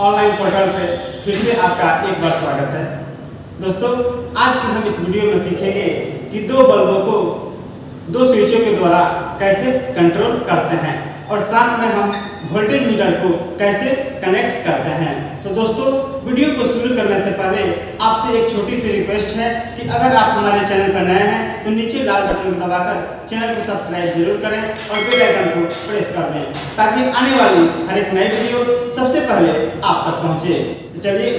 Online portal पे फिर से आपका एक बार स्वागत है। दोस्तों, आज की हम इस वीडियो में सीखेंगे कि दो बल्बों को दो स्विचों के द्वारा कैसे कंट्रोल करते हैं और साथ में हम वोल्टेज मीटर को कैसे कनेक्ट करते हैं। तो दोस्तों, वीडियो को शुरू करने से पहले आपसे एक छोटी सी रिक्वेस्ट है कि अगर आप हमारे चैनल पर नए हैं तो नीचे लाल बटन को दबाकर चैनल को सब्सक्राइब जरूर करें और बेल आइकन को प्रेस कर दें ताकि आने वाली हर एक नई वीडियो सबसे पहले आप तक पहुंचे। तो चलिए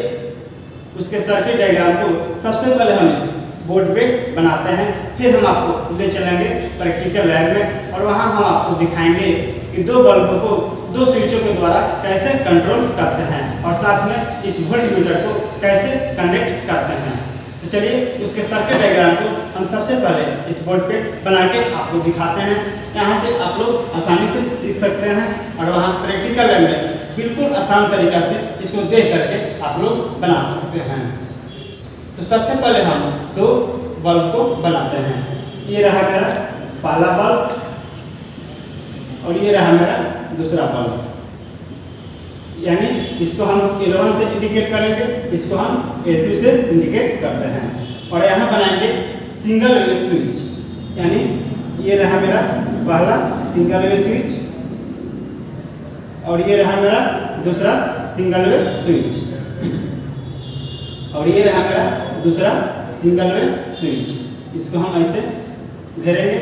उसके सर्किट डायग्राम को सबसे पहले हम इस बोर्ड पे बनाते हैं, फिर हम आपको ले चलेंगे प्रैक्टिकल लैब में और वहाँ हम आपको दिखाएंगे कि दो बल्ब को दो स्विचों के द्वारा कैसे कंट्रोल करते हैं और साथ में इस वोल्टमीटर को कैसे कनेक्ट करते हैं। तो चलिए उसके सर्किट डायग्राम को हम सबसे पहले इस बोर्ड पे बना के आपको दिखाते हैं। यहाँ से आप लोग आसानी से सीख सकते हैं और वहाँ प्रैक्टिकल लैब में बिल्कुल आसान तरीका से इसको देख करके आप लोग बना सकते हैं। तो सबसे पहले हम दो बल्ब को बनाते हैं। ये रहा मेरा पहला बल्ब और ये रहा मेरा दूसरा बल्ब, यानी इसको हम L1 से इंडिकेट करेंगे, इसको हम L2 से इंडिकेट करते हैं और यहाँ बनाएंगे सिंगल वे स्विच, यानी ये रहा मेरा पहला सिंगल वे स्विच और ये रहा मेरा दूसरा सिंगल वे स्विच और ये रहा मेरा दूसरा सिंगल वे स्विच। इसको हम ऐसे घेरेंगे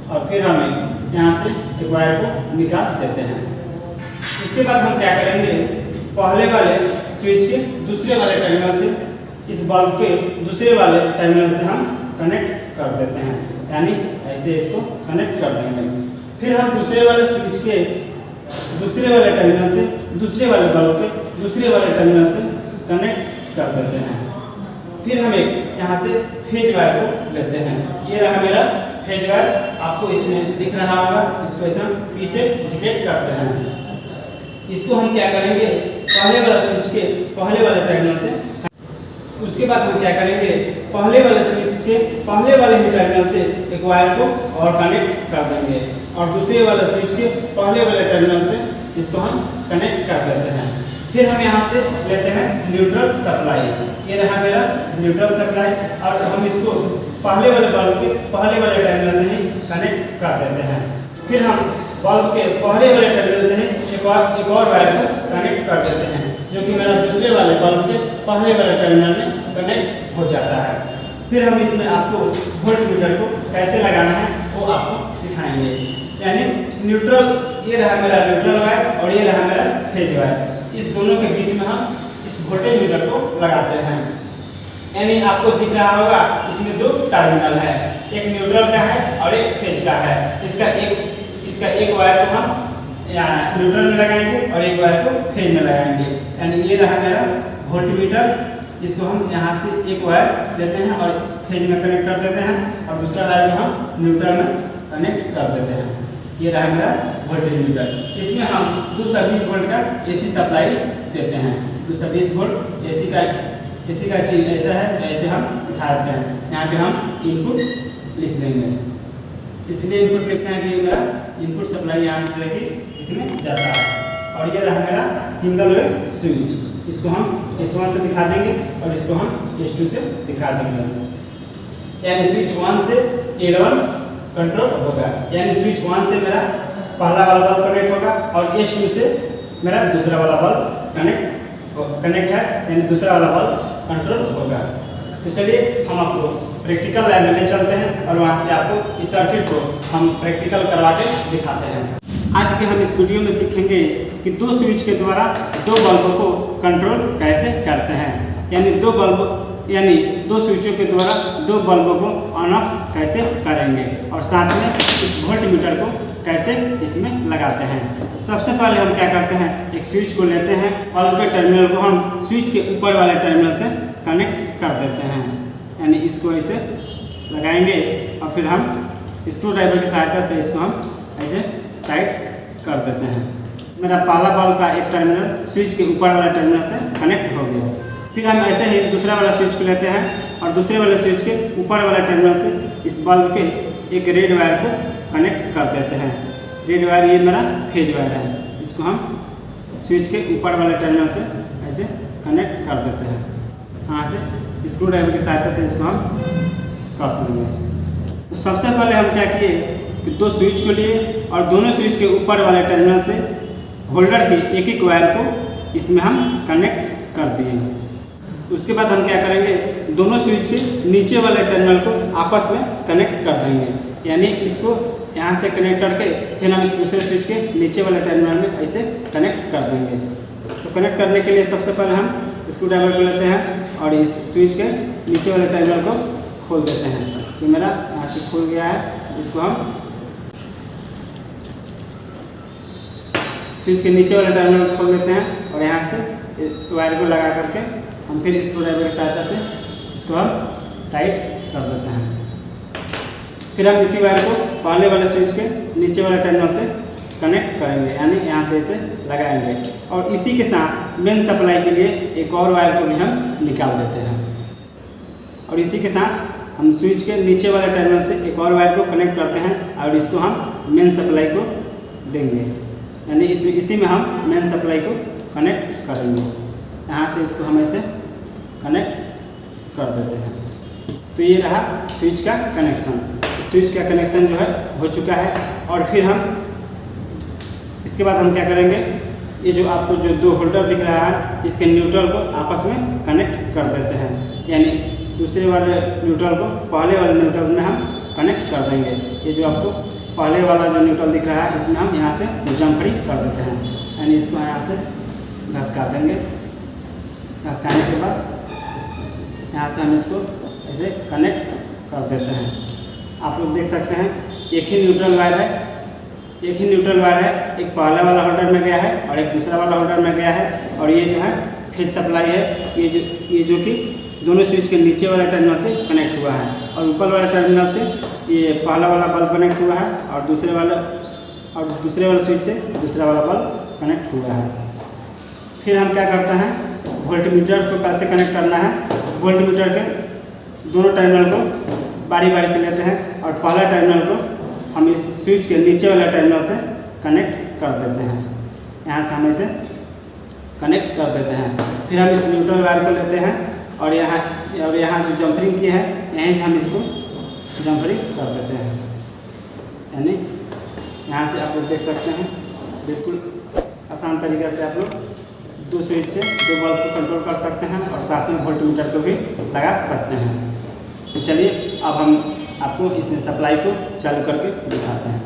और फिर हमें यहाँ से एक वायर को निकाल देते हैं। इसके बाद हम क्या करेंगे, पहले वाले स्विच के दूसरे वाले टर्मिनल से इस बल्ब के दूसरे वाले टर्मिनल से हम कनेक्ट कर देते हैं, यानी ऐसे इसको कनेक्ट कर देंगे। फिर हम दूसरे वाले स्विच के दूसरे वाले टर्मिनल से दूसरे वाले बल्ब के दूसरे वाले टर्मिनल से कनेक्ट कर देते हैं। फिर हम एक यहाँ से फेज वायर को लेते हैं। ये रहा मेरा फेज वायर, आपको इसमें दिख रहा होगा। इसको ऐसे हम P से इंडिकेट करते हैं। इसको हम क्या करेंगे, पहले वाला स्विच के पहले वाले टर्मिनल से, उसके बाद हम क्या करेंगे, पहले वाले स्विच के पहले वाले ही टर्मिनल से एक वायर को और कनेक्ट कर देंगे और दूसरे वाले स्विच के पहले वाले टर्मिनल से इसको हम कनेक्ट कर देते हैं। फिर हम यहाँ से लेते हैं न्यूट्रल सप्लाई। ये रहा मेरा न्यूट्रल सप्लाई और हम इसको पहले वाले बल्ब के पहले वाले टर्मिनल से ही कनेक्ट कर देते हैं। फिर हम बल्ब के पहले वाले टर्मिनल से ही एक और वायर को कनेक्ट कर देते हैं, जो कि मेरा दूसरे वाले बल्ब के पहले वाले टर्मिनल में कनेक्ट हो जाता है। फिर हम इसमें आपको वोल्टमीटर को कैसे लगाना है वो आपको सिखाएंगे, यानी न्यूट्रल, ये रहा मेरा न्यूट्रल वायर और ये रहा मेरा फेज वायर। इस दोनों के बीच में हम इस वोल्टेज मीटर को लगाते हैं, यानी आपको दिख रहा होगा इसमें दो टर्मिनल है, एक न्यूट्रल का है और एक फेज का है। इसका एक वायर को हम यहाँ न्यूट्रल में लगाएंगे और एक वायर को फेज में लगाएंगे, यानी ये रहा मेरा वोल्टमीटर। इसको हम यहाँ से एक वायर लेते हैं और फेज में कनेक्ट कर देते हैं और दूसरा वायर को हम न्यूट्रल में कनेक्ट कर देते हैं। ये रहा मेरा वोल्टेज मीटर। इसमें हम 220 वोल्ट का AC सप्लाई देते हैं। 220 वोल्ट AC का चीज ऐसा है, तो ऐसे हम दिखा देते हैं। यहाँ पे हम इनपुट लिख देंगे, इसलिए इनपुट लिखते हैं कि मेरा इनपुट सप्लाई यहाँ से लेके इसमें जाता है। और ये रहा मेरा सिंगल वे स्विच, इसको हम S1 से दिखा देंगे और इसको हम S2 से दिखा देंगे, यानी स्विच 1 से L1 कंट्रोल होगा, यानी स्विच 1 से मेरा पहला वाला बल्ब कनेक्ट होगा और S2 से मेरा दूसरा वाला बल्ब कनेक्ट है, यानी दूसरा वाला बल्ब कंट्रोल होगा। तो चलिए हम आपको प्रैक्टिकल लैब में ले चलते हैं और वहाँ से आपको इस सर्किट को हम प्रैक्टिकल करवा के दिखाते हैं। आज के हम इस वीडियो में सीखेंगे कि दो स्विच के द्वारा दो बल्बों को कंट्रोल कैसे करते हैं, यानी दो स्विचों के द्वारा दो बल्बों को ऑन ऑफ कैसे करेंगे और साथ में इस वोल्टमीटर को कैसे इसमें लगाते हैं। सबसे पहले हम क्या करते हैं, एक स्विच को लेते हैं, बल्ब के टर्मिनल को हम स्विच के ऊपर वाले टर्मिनल से कनेक्ट कर देते हैं, यानी इसको ऐसे लगाएंगे और फिर हम स्क्रू ड्राइवर की सहायता से इसको हम ऐसे टाइट कर देते हैं। मेरा पहला बल्ब का एक टर्मिनल स्विच के ऊपर वाले टर्मिनल से कनेक्ट हो गया। फिर हम ऐसे ही दूसरा वाला स्विच को लेते हैं और दूसरे वाले स्विच के ऊपर वाले टर्मिनल से इस बल्ब के एक रेड वायर को कनेक्ट कर देते हैं। रेड वायर ये मेरा फेज वायर है, इसको हम स्विच के ऊपर वाले टर्मिनल से ऐसे कनेक्ट कर देते हैं। यहाँ से स्क्रू ड्राइवर की सहायता से इसको हम कस देंगे। तो सबसे पहले हम क्या किए कि 2 स्विच को लिए और दोनों स्विच के ऊपर वाले टर्मिनल से होल्डर की एक एक वायर को इसमें हम कनेक्ट कर दिए। उसके बाद हम क्या करेंगे, दोनों स्विच के नीचे वाले टर्मिनल को आपस में कनेक्ट कर देंगे। यानी इसको यहाँ से कनेक्ट करके फिर हम इस दूसरे स्विच के नीचे वाले टर्मिनल में ऐसे कनेक्ट कर देंगे। तो कनेक्ट करने के लिए सबसे पहले हम स्क्रू ड्राइवर को लेते हैं और इस स्विच के नीचे वाले टर्मिनल को खोल देते हैं। तो मेरा यहाँ से खुल गया है। इसको हम स्विच के नीचे वाले टर्मिनल खोल देते हैं और यहाँ से वायर को लगा करके हम फिर स्क्रू ड्राइवर की सहायता से इसको हम टाइट कर देते हैं। फिर हम इसी वायर को पहले वाले स्विच के नीचे वाले टर्मिनल से कनेक्ट करेंगे, यानी यहाँ से इसे लगाएंगे। और इसी के साथ मेन सप्लाई के लिए एक और वायर को भी हम निकाल देते हैं। और इसी के साथ हम स्विच के नीचे वाले टर्मिनल से एक और वायर को कनेक्ट करते हैं और इसको हम मेन सप्लाई को देंगे, यानी इसी में हम मेन सप्लाई को कनेक्ट करेंगे। यहाँ से इसको हम ऐसे कनेक्ट कर देते हैं। तो ये रहा स्विच का कनेक्शन। स्विच का कनेक्शन जो है हो चुका है। और फिर हम इसके बाद हम क्या करेंगे, ये जो आपको जो 2 होल्डर दिख रहा है इसके न्यूट्रल को आपस में कनेक्ट कर देते हैं। यानी दूसरे वाले न्यूट्रल को पहले वाले न्यूट्रल में हम कनेक्ट कर देंगे। ये जो आपको पहले वाला जो न्यूट्रल दिख रहा है इसमें हम यहाँ से जम्फरी कर देते हैं, यानी इसको यहाँ से घसका देंगे। घसकाने के बाद यहाँ से हम इसको ऐसे कनेक्ट कर देते हैं। आप लोग देख सकते हैं एक ही न्यूट्रल वायर है, एक पहला वाला होल्डर में गया है और एक दूसरा वाला होल्डर में गया है। और ये जो है फेज सप्लाई है, ये जो कि दोनों स्विच के नीचे वाले टर्मिनल से कनेक्ट हुआ है और ऊपर वाले टर्मिनल से ये पहला वाला बल्ब कनेक्ट हुआ है और दूसरे वाले स्विच से दूसरा वाला बल्ब कनेक्ट हुआ है। फिर हम क्या करते हैं, वोल्टमीटर को कैसे कनेक्ट करना है। वोल्टमीटर के दोनों टर्मिनल को बारी बारी से लेते हैं और पहला टर्मिनल को हम इस स्विच के नीचे वाले टर्मिनल से कनेक्ट कर देते हैं। यहाँ से हम इसे कनेक्ट कर देते हैं। फिर हम इस न्यूट्रल वायर को लेते हैं और यहाँ जो जम्फरिंग की है यहीं से हम इसको जम्फरिंग कर देते हैं। यानी यहाँ से आप लोग देख सकते हैं बिल्कुल आसान तरीके से आप लोग 2 स्विच से 2 बल्ब को कंट्रोल कर सकते हैं और साथ में वोल्टमीटर को भी लगा सकते हैं। तो चलिए अब हम आपको इसमें सप्लाई को चालू करके दिखाते हैं।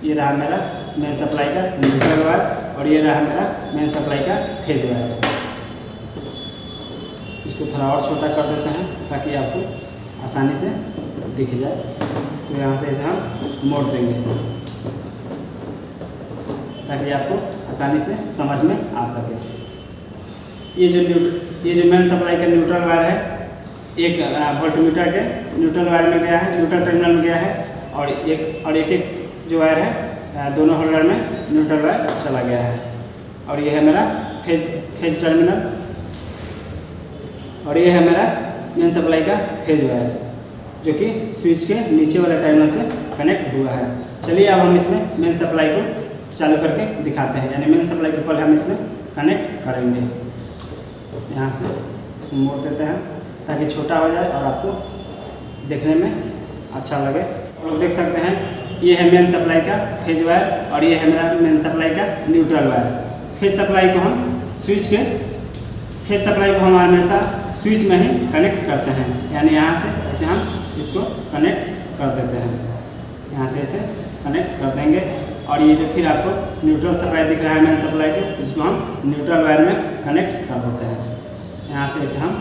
ये रहा मेरा मेन सप्लाई का न्यूट्रल वायर और ये रहा मेरा मेन सप्लाई का फेज वायर। इसको थोड़ा और छोटा कर देते हैं ताकि आपको आसानी से दिख जाए। इसको यहाँ से ऐसे हम मोड़ देंगे ताकि आपको आसानी से समझ में आ सके। ये जो मेन सप्लाई का न्यूट्रल वायर है एक वोल्टमीटर के न्यूट्रल वायर में गया है, न्यूट्रल टर्मिनल में गया है और एक जो वायर है दोनों होल्डर में न्यूट्रल वायर चला गया है। और ये है मेरा फेज टर्मिनल और ये है मेरा मेन सप्लाई का फेज वायर जो कि स्विच के नीचे वाले टर्मिनल से कनेक्ट हुआ है। चलिए अब हम इसमें मेन सप्लाई को चालू करके दिखाते हैं। यानी मेन सप्लाई को पहले हम इसमें कनेक्ट करेंगे। यहाँ से इसको मोड़ देते हैं ताकि छोटा हो जाए और आपको देखने में अच्छा लगे। आप लोग देख सकते हैं ये है मेन सप्लाई का फेज वायर और ये है मेरा मेन सप्लाई का न्यूट्रल वायर। फेज सप्लाई को हम हमेशा स्विच में ही कनेक्ट करते हैं। यानी यहाँ से ऐसे हम इसको कनेक्ट कर देते हैं। यहाँ से ऐसे कनेक्ट कर देंगे और ये जो फिर आपको न्यूट्रल सप्लाई दिख रहा है मेन सप्लाई को, इसको हम न्यूट्रल वायर में कनेक्ट कर देते हैं। यहाँ से इसे हम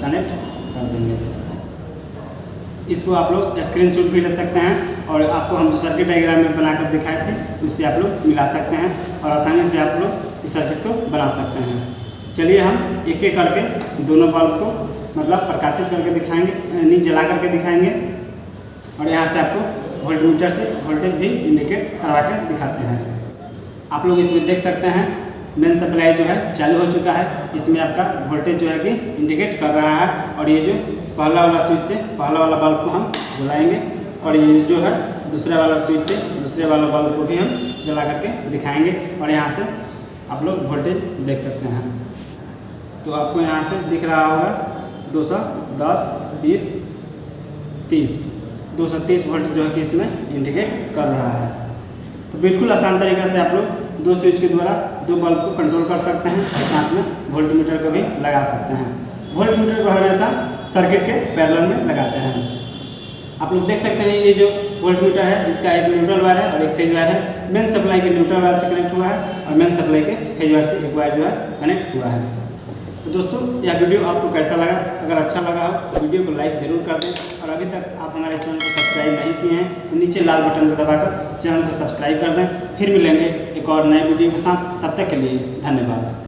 कनेक्ट कर देंगे। इसको आप लोग स्क्रीनशॉट भी ले सकते हैं और आपको हम जो सर्किट डायग्राम में बनाकर दिखाए थे उससे आप लोग मिला सकते हैं और आसानी से आप लोग इस सर्किट को बना सकते हैं। चलिए हम एक एक करके दोनों बल्ब को मतलब प्रकाशित करके दिखाएंगे, नहीं जला करके दिखाएंगे और यहाँ से आपको वोल्टमीटर से वोल्टेज भी इंडिकेट करवा के दिखाते हैं। आप लोग इसमें देख सकते हैं मेन सप्लाई जो है चालू हो चुका है। इसमें आपका वोल्टेज जो है कि इंडिकेट कर रहा है और ये जो पहला वाला स्विच से पहला वाला बल्ब को हम जलाएंगे और ये जो है दूसरा वाला स्विच से दूसरे वाला बल्ब को भी हम जला करके दिखाएंगे और यहाँ से आप लोग वोल्टेज देख सकते हैं। तो आपको यहाँ से दिख रहा होगा 210, 20, 30, 230 वोल्ट जो है कि इसमें इंडिकेट कर रहा है। तो बिल्कुल आसान तरीक़े से आप लोग 2 स्विच के द्वारा 2 बल्ब को कंट्रोल कर सकते हैं और साथ में वोल्टमीटर को भी लगा सकते हैं। वोल्टमीटर को हमेशा सर्किट के पैरेलल में लगाते हैं। आप लोग देख सकते हैं ये जो वोल्टमीटर है इसका एक न्यूट्रल वायर है और एक फेज वायर है। मेन सप्लाई के न्यूट्रल वायर से कनेक्ट हुआ है और मेन सप्लाई के फेज वायर से एक वायर जो है कनेक्ट हुआ है। तो दोस्तों यह वीडियो आपको कैसा लगा? अगर अच्छा लगा हो तो वीडियो को लाइक ज़रूर कर दें और अभी तक आप हमारे चैनल को सब्सक्राइब नहीं किए हैं तो नीचे लाल बटन को दबाकर चैनल को सब्सक्राइब कर दें। फिर मिलेंगे एक और नए वीडियो के साथ, तब तक के लिए धन्यवाद।